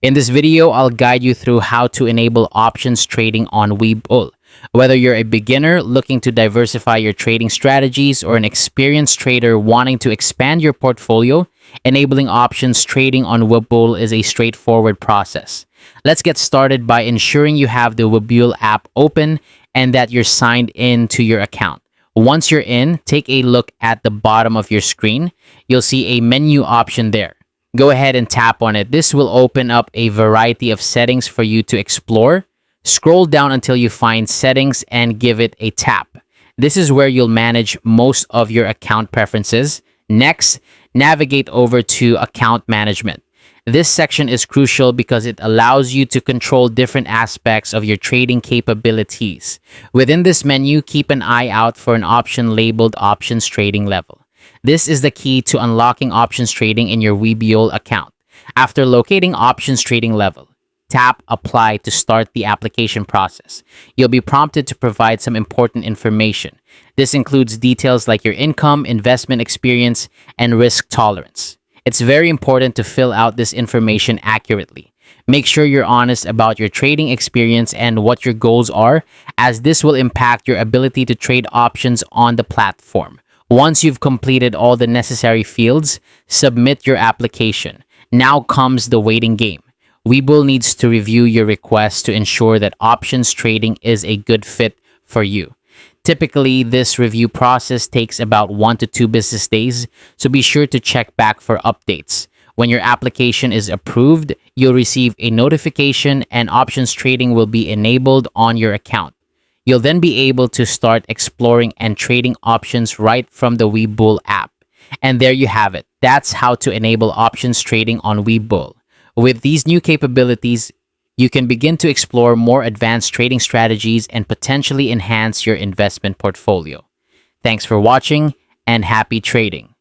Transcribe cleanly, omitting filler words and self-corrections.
In this video, I'll guide you through how to enable options trading on Webull. Whether you're a beginner looking to diversify your trading strategies or an experienced trader wanting to expand your portfolio, enabling options trading on Webull is a straightforward process. Let's get started by ensuring you have the Webull app open and that you're signed in to your account. Once you're in, take a look at the bottom of your screen. You'll see a menu option there. Go ahead and tap on it. This will open up a variety of settings for you to explore. Scroll down until you find settings and give it a tap. This is where you'll manage most of your account preferences. Next, navigate over to account management. This section is crucial because it allows you to control different aspects of your trading capabilities. Within this menu, keep an eye out for an option labeled Options Trading Level. This is the key to unlocking options trading in your Webull account. After locating Options Trading Level, tap Apply to start the application process. You'll be prompted to provide some important information. This includes details like your income, investment experience, and risk tolerance. It's very important to fill out this information accurately. Make sure you're honest about your trading experience and what your goals are, as this will impact your ability to trade options on the platform. Once you've completed all the necessary fields, submit your application. Now comes the waiting game. Webull needs to review your request to ensure that options trading is a good fit for you. Typically, this review process takes about 1 to 2 business days, so be sure to check back for updates. When your application is approved, you'll receive a notification and options trading will be enabled on your account. You'll then be able to start exploring and trading options right from the Webull app. And there you have it. That's how to enable options trading on Webull. With these new capabilities, you can begin to explore more advanced trading strategies and potentially enhance your investment portfolio. Thanks for watching and happy trading.